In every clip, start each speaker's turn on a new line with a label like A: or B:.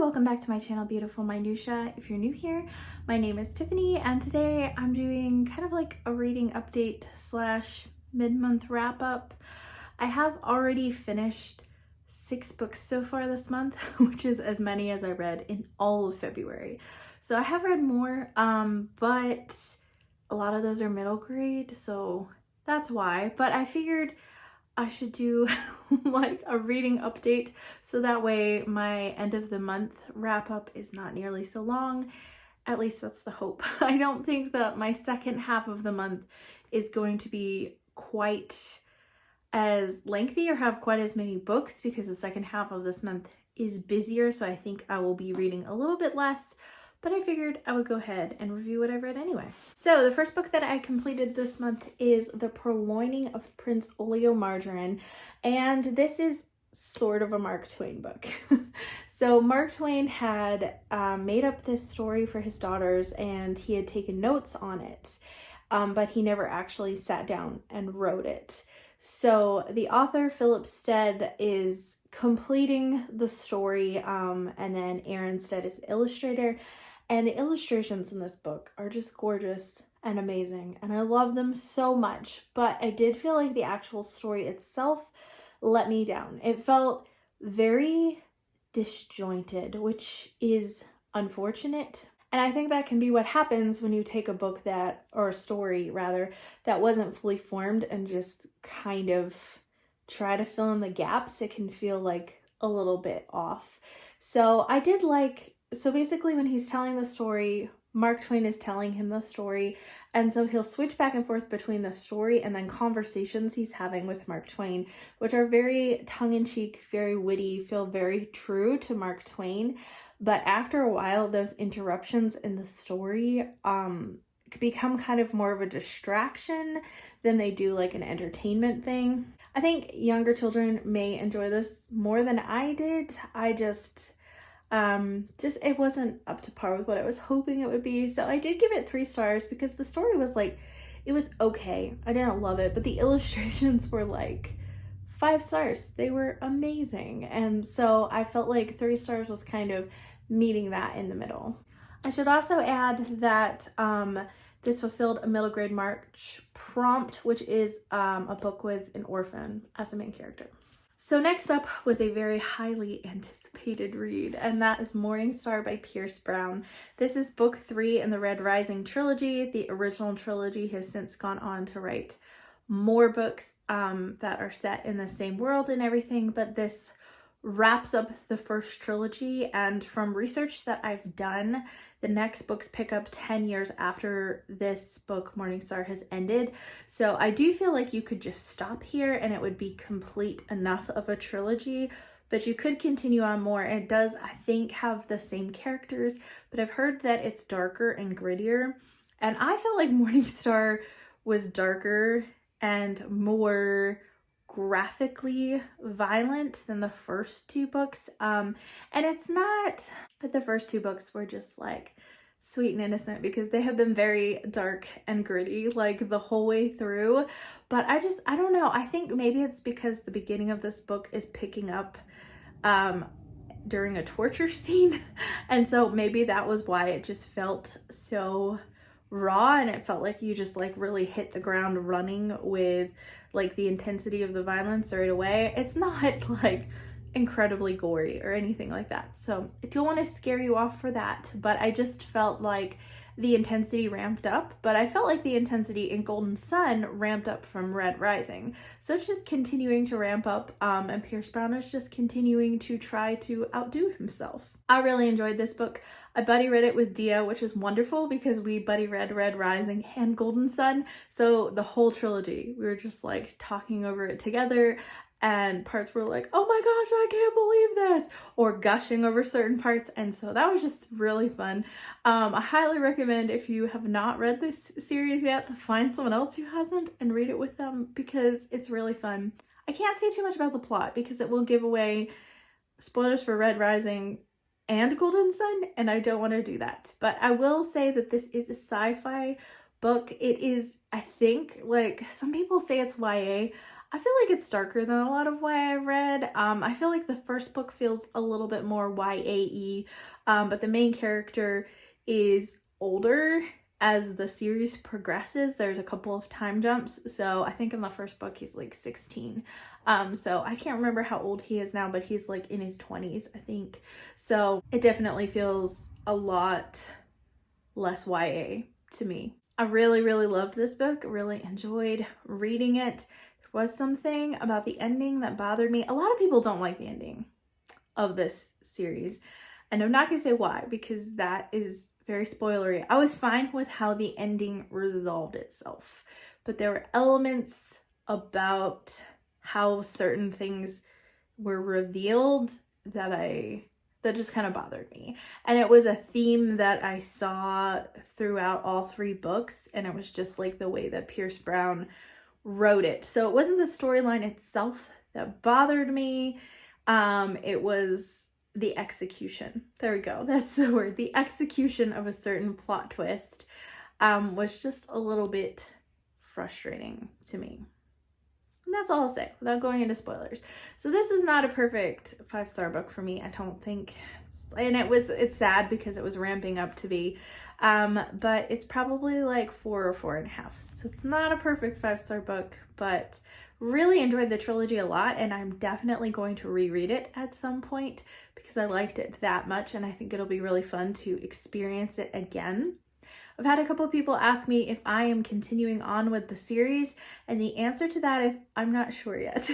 A: welcome back to my channel, Beautiful Minutia. If you're new here, my name is Tiffany, and today I'm doing kind of like a reading update slash mid-month wrap-up. I have already finished 6 books so far this month, which is as many as I read in all of February. So I have read more, but a lot of those are middle grade, so that's why. But I figured I should do like a reading update so that way my end of the month wrap up is not nearly so long. At least that's the hope. I don't think that my second half of the month is going to be quite as lengthy or have quite as many books because the second half of this month is busier, so I think I will be reading a little bit less. But I figured I would go ahead and review what I've read anyway. So the first book that I completed this month is The Prolonging of Prince Olio Margarine, and this is sort of a Mark Twain book. So Mark Twain had made up this story for his daughters and he had taken notes on it, but he never actually sat down and wrote it. So the author, Philip Stead, is completing the story, and then Aaron Stead is the illustrator. And the illustrations in this book are just gorgeous and amazing, and I love them so much. But I did feel like the actual story itself let me down. It felt very disjointed, which is unfortunate. And I think that can be what happens when you take a book that, or a story rather, that wasn't fully formed and just kind of try to fill in the gaps. It can feel like a little bit off. So I did like, so basically when he's telling the story, Mark Twain is telling him the story, and so he'll switch back and forth between the story and then conversations he's having with Mark Twain, which are very tongue-in-cheek, very witty, feel very true to Mark Twain. But after a while, those interruptions in the story become kind of more of a distraction than they do like an entertainment thing. I think younger children may enjoy this more than I did. I just it wasn't up to par with what I was hoping it would be. So I did give it 3 stars because the story was like, it was okay. I didn't love it, but the illustrations were like 5 stars. They were amazing. And so I felt like 3 stars was kind of meeting that in the middle. I should also add that this fulfilled a middle grade March prompt, which is a book with an orphan as a main character. So next up was a very highly anticipated read, and that is Morningstar by Pierce Brown. This is book 3 in the Red Rising trilogy. The original trilogy has since gone on to write more books that are set in the same world and everything, but this wraps up the first trilogy, and from research that I've done, the next books pick up 10 years after this book, Morningstar, has ended. So I do feel like you could just stop here and it would be complete enough of a trilogy, but you could continue on more. It does, I think, have the same characters, but I've heard that it's darker and grittier, and I felt like Morningstar was darker and more graphically violent than the first 2 books, and it's not that the first 2 books were just like sweet and innocent, because they have been very dark and gritty like the whole way through. But I don't know, I think maybe it's because the beginning of this book is picking up during a torture scene, and so maybe that was why it just felt so raw, and it felt like you just like really hit the ground running with like the intensity of the violence right away. It's not like incredibly gory or anything like that, so I don't want to scare you off for that, but I just felt like the intensity ramped up. But I felt like the intensity in Golden Sun ramped up from Red Rising, so it's just continuing to ramp up, and Pierce Brown is just continuing to try to outdo himself. I really enjoyed this book. I buddy read it with Dia, which is wonderful because we buddy read Red Rising and Golden Sun, so the whole trilogy we were just like talking over it together, and parts were like, oh my gosh, I can't believe this, or gushing over certain parts, and so that was just really fun. I highly recommend, if you have not read this series yet, to find someone else who hasn't and read it with them, because it's really fun. I can't say too much about the plot because it will give away spoilers for Red Rising and Golden Sun, and I don't want to do that. But I will say that this is a sci-fi book. It is, I think, like some people say it's YA. I feel like it's darker than a lot of YA I've read. I feel like the first book feels a little bit more YA-y, but the main character is older as the series progresses. There's a couple of time jumps. So I think in the first book he's like 16. So I can't remember how old he is now, but he's like in his 20s, I think. So it definitely feels a lot less YA to me. I really, really loved this book. Really enjoyed reading it. There was something about the ending that bothered me. A lot of people don't like the ending of this series, and I'm not gonna say why, because that is very spoilery. I was fine with how the ending resolved itself, but there were elements about how certain things were revealed that just kind of bothered me. And it was a theme that I saw throughout all 3 books, and it was just like the way that Pierce Brown wrote it. So it wasn't the storyline itself that bothered me. It was the execution. There we go. That's the word. The execution of a certain plot twist was just a little bit frustrating to me. And that's all I'll say without going into spoilers. So this is not a perfect 5-star book for me, I don't think. And it's sad because it was ramping up to be. But it's probably like 4 or 4.5. So it's not a perfect 5-star book, but really enjoyed the trilogy a lot, and I'm definitely going to reread it at some point because I liked it that much, and I think it'll be really fun to experience it again. I've had a couple of people ask me if I am continuing on with the series, and the answer to that is I'm not sure yet.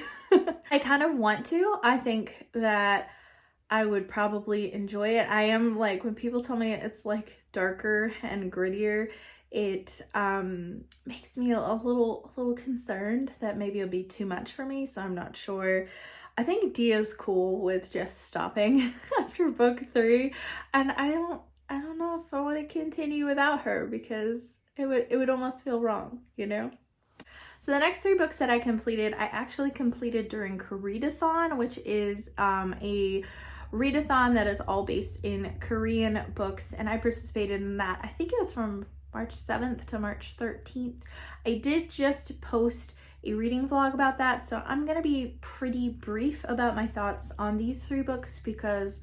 A: I kind of want to. I think that I would probably enjoy it. I am like, when people tell me it's like darker and grittier, it makes me a little concerned that maybe it'll be too much for me, so I'm not sure. I think Dia's cool with just stopping after book 3, and I don't know if I want to continue without her because it would almost feel wrong, you know? So the next 3 books that I completed, I actually completed during Koreadathon, which is a readathon that is all based in Korean books, and I participated in that. I think it was from March 7th to March 13th. I did just post a reading vlog about that, so I'm gonna be pretty brief about my thoughts on these 3 books because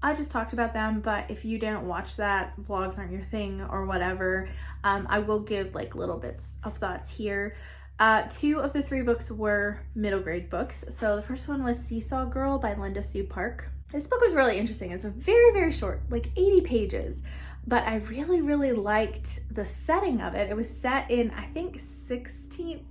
A: I just talked about them. But if you didn't watch that, vlogs aren't your thing or whatever, I will give like little bits of thoughts here. 2 of the 3 books were middle grade books. So the first one was Seesaw Girl by Linda Sue Park. This book was really interesting. It's very, very short, like 80 pages, but I really, really liked the setting of it. It was set in, I think, 16th,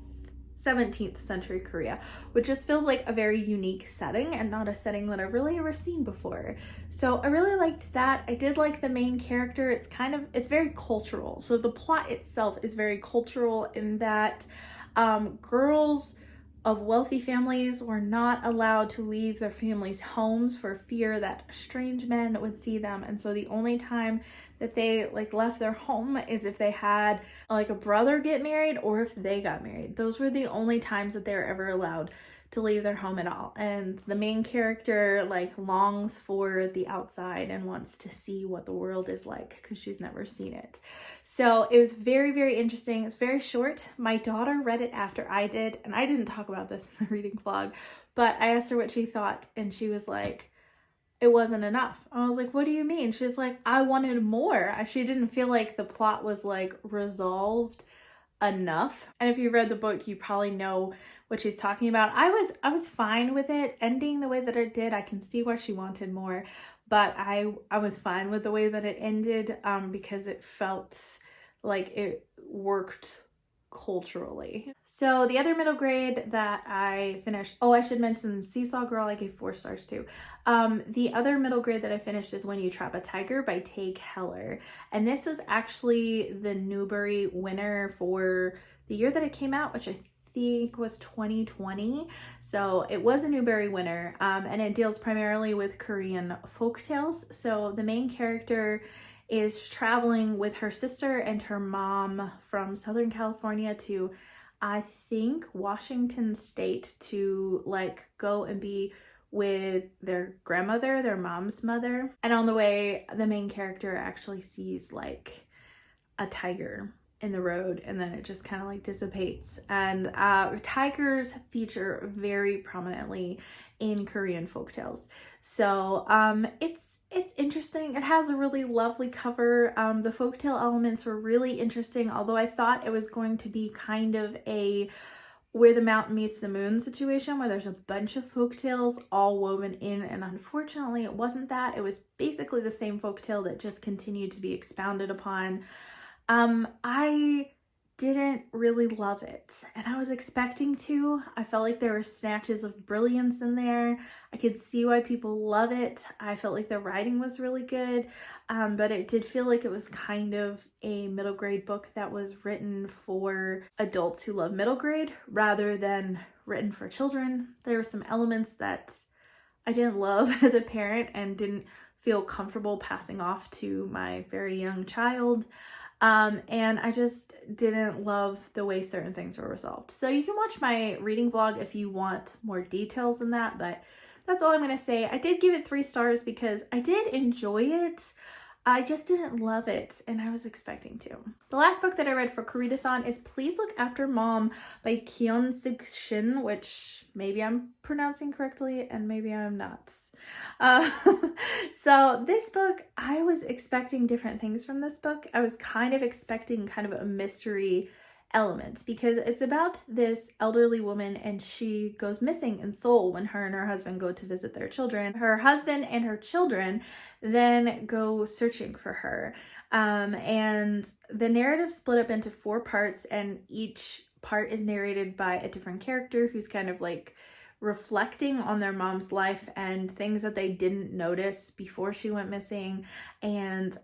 A: 17th century Korea, which just feels like a very unique setting and not a setting that I've really ever seen before. So I really liked that. I did like the main character. It's very cultural. So the plot itself is very cultural in that girls of wealthy families were not allowed to leave their families' homes for fear that strange men would see them. And so the only time that they like left their home is if they had like a brother get married or if they got married. Those were the only times that they were ever allowed to leave their home at all. And the main character like longs for the outside and wants to see what the world is like because she's never seen it. So it was very, very interesting. It's very short. My daughter read it after I did, and I didn't talk about this in the reading vlog, but I asked her what she thought, and she was like, it wasn't enough. I was like, what do you mean? She's like, I wanted more. She didn't feel like the plot was like resolved enough. And if you read the book, you probably know what she's talking about. I was fine with it ending the way that it did. I can see why she wanted more, but I was fine with the way that it ended because it felt like it worked culturally. So the other middle grade that I finished, I should mention Seesaw Girl, I gave 4 stars too. The other middle grade that I finished is When You Trap a Tiger by Tage Heller. And this was actually the Newbery winner for the year that it came out, which I think was 2020. So it was a Newbery winner, and it deals primarily with Korean folktales. So the main character is traveling with her sister and her mom from Southern California to, I think, Washington State to like go and be with their grandmother, their mom's mother. And on the way, the main character actually sees like a tiger in the road and then it just kind of like dissipates. And tigers feature very prominently in Korean folktales. So it's interesting. It has a really lovely cover. The folktale elements were really interesting, although I thought it was going to be kind of a Where the Mountain Meets the Moon situation where there's a bunch of folktales all woven in, and unfortunately it wasn't that. It was basically the same folktale that just continued to be expounded upon. I didn't really love it, and I was expecting to. I felt like there were snatches of brilliance in there. I could see why people love it. I felt like the writing was really good, but it did feel like it was kind of a middle grade book that was written for adults who love middle grade rather than written for children. There were some elements that I didn't love as a parent and didn't feel comfortable passing off to my very young child. And I just didn't love the way certain things were resolved. So you can watch my reading vlog if you want more details than that, but that's all I'm going to say. I did give it 3 stars because I did enjoy it. I just didn't love it, and I was expecting to. The last book that I read for Koreadathon is Please Look After Mom by Kyun-Sig Shin, which maybe I'm pronouncing correctly and maybe I'm not. So this book, I was expecting different things from this book. I was kind of expecting kind of a mystery element because it's about this elderly woman and she goes missing in Seoul when her and her husband go to visit their children. Her husband and her children then go searching for her. And the narrative split up into 4 parts, and each part is narrated by a different character who's kind of like reflecting on their mom's life and things that they didn't notice before she went missing, and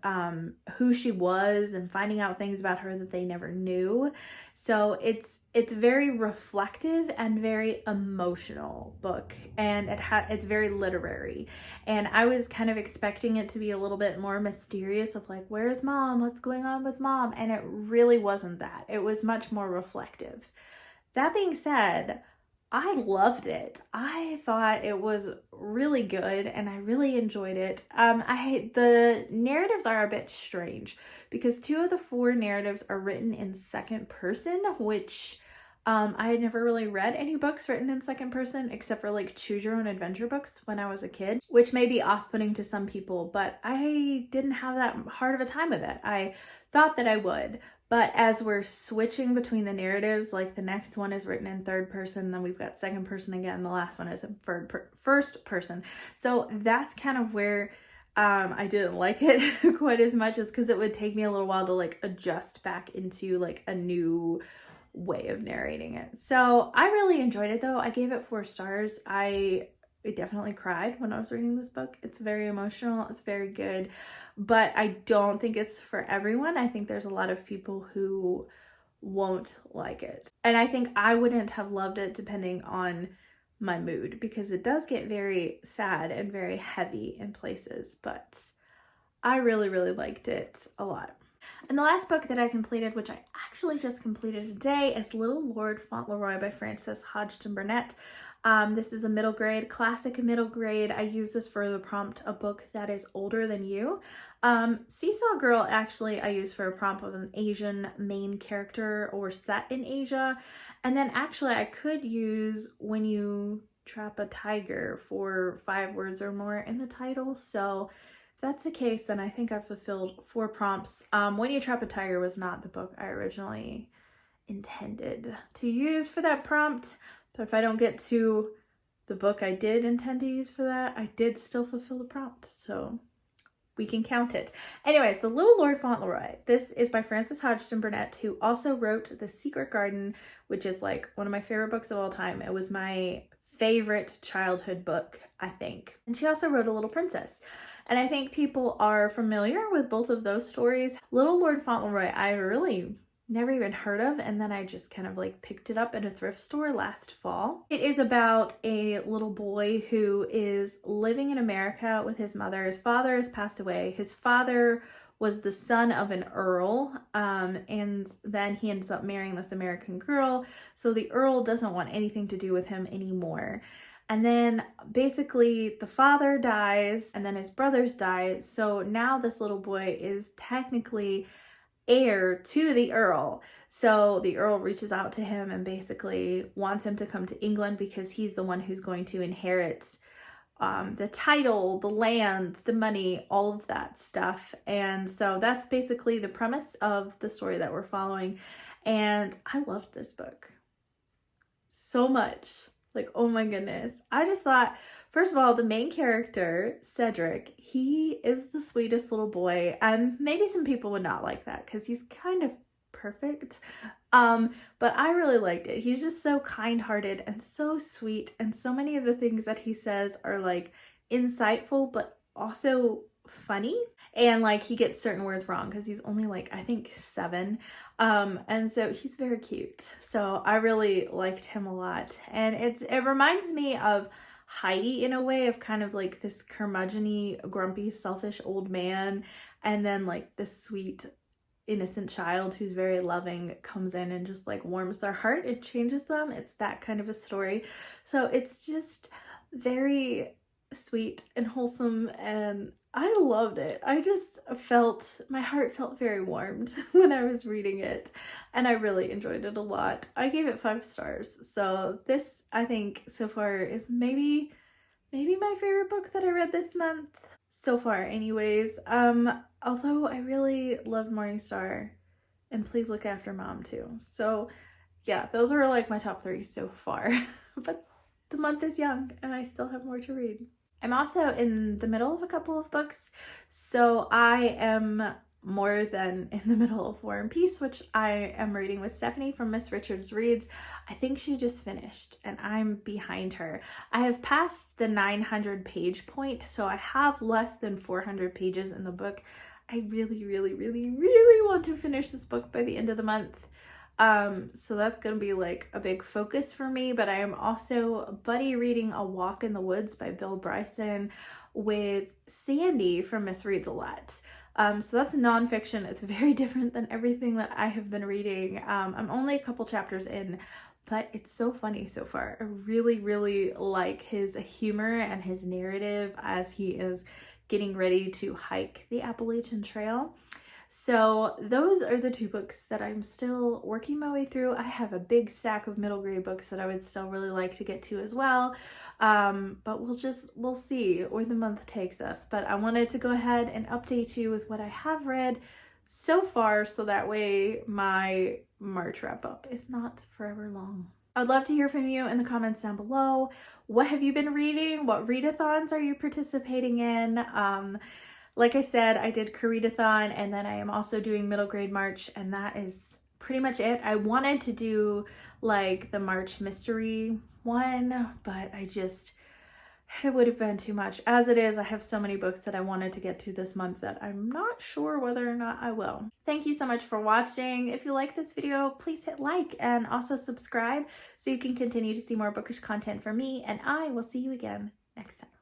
A: who she was, and finding out things about her that they never knew. So it's very reflective and very emotional book, and it's very literary. And I was kind of expecting it to be a little bit more mysterious of like, where's mom? What's going on with mom? And it really wasn't that. It was much more reflective. That being said, I loved it. I thought it was really good and I really enjoyed it. The narratives are a bit strange because 2 of the 4 narratives are written in second person, which I had never really read any books written in second person except for like choose your own adventure books when I was a kid, which may be off-putting to some people, but I didn't have that hard of a time with it. I thought that I would. But as we're switching between the narratives, like the next one is written in third person, then we've got second person again, the last one is in first person. So that's kind of where I didn't like it quite as much, as because it would take me a little while to like adjust back into like a new way of narrating it. So I really enjoyed it though. I gave it 4 stars. I definitely cried when I was reading this book. It's very emotional. It's very good. But I don't think it's for everyone. I think there's a lot of people who won't like it. And I think I wouldn't have loved it depending on my mood, because it does get very sad and very heavy in places. But I really, really liked it a lot. And the last book that I completed, which I actually just completed today, is Little Lord Fauntleroy by Frances Hodgson Burnett. This is a middle grade, classic middle grade. I use this for the prompt, a book that is older than you. Seesaw Girl, actually, I use for a prompt of an Asian main character or set in Asia. And then actually I could use When You Trap a Tiger for 5 words or more in the title. So if that's the case, then I think I've fulfilled 4 prompts. When You Trap a Tiger was not the book I originally intended to use for that prompt. But if I don't get to the book I did intend to use for that, I did still fulfill the prompt. So we can count it. Anyway, so Little Lord Fauntleroy. This is by Frances Hodgson Burnett, who also wrote The Secret Garden, which is like one of my favorite books of all time. It was my favorite childhood book, I think. And she also wrote A Little Princess. And I think people are familiar with both of those stories. Little Lord Fauntleroy, I really never even heard of, and then I just kind of like picked it up at a thrift store last fall. It is about a little boy who is living in America with his mother. His father has passed away. His father was the son of an earl, and then he ends up marrying this American girl, so the earl doesn't want anything to do with him anymore. And then basically the father dies and then his brothers die, so now this little boy is technically heir to the Earl. So the Earl reaches out to him and basically wants him to come to England because he's the one who's going to inherit the title, the land, the money, all of that stuff. And so that's basically the premise of the story that we're following. And I loved this book so much. Like, oh my goodness. I just thought, first of all, the main character, Cedric, he is the sweetest little boy. And maybe some people would not like that because he's kind of perfect. But I really liked it. He's just so kind-hearted and so sweet. And so many of the things that he says are like insightful, but also funny. And like he gets certain words wrong because he's only like, I think 7. And so he's very cute. So I really liked him a lot. And it reminds me of Heidi in a way, of kind of like this curmudgeon-y, grumpy, selfish old man. And then like this sweet, innocent child who's very loving comes in and just like warms their heart. It changes them. It's that kind of a story. So it's just very sweet and wholesome, and I loved it. I just felt, my heart felt very warmed when I was reading it, and I really enjoyed it a lot. I gave it 5 stars. So this, I think, so far is maybe my favorite book that I read this month. So far anyways. Although I really love Morningstar and Please Look After Mom too. So yeah, those are like my top 3 so far. But the month is young and I still have more to read. I'm also in the middle of a couple of books, so I am more than in the middle of War and Peace, which I am reading with Stephanie from Miss Richards Reads. I think she just finished and I'm behind her. I have passed the 900 page point, so I have less than 400 pages in the book. I really, really, really, really want to finish this book by the end of the month. So that's going to be like a big focus for me, but I am also buddy reading A Walk in the Woods by Bill Bryson with Sandy from Miss Reads a Lot. So that's nonfiction. It's very different than everything that I have been reading. I'm only a couple chapters in, but it's so funny so far. I really, really like his humor and his narrative as he is getting ready to hike the Appalachian Trail. So those are the 2 books that I'm still working my way through. I have a big stack of middle grade books that I would still really like to get to as well. But we'll see where the month takes us. But I wanted to go ahead and update you with what I have read so far, so that way my March wrap up is not forever long. I would love to hear from you in the comments down below. What have you been reading? What readathons are you participating in? Like I said, I did Readathon, and then I am also doing middle grade March, and that is pretty much it. I wanted to do like the March mystery one, but it would have been too much. As it is, I have so many books that I wanted to get to this month that I'm not sure whether or not I will. Thank you so much for watching. If you like this video, please hit like and also subscribe so you can continue to see more bookish content from me, and I will see you again next time.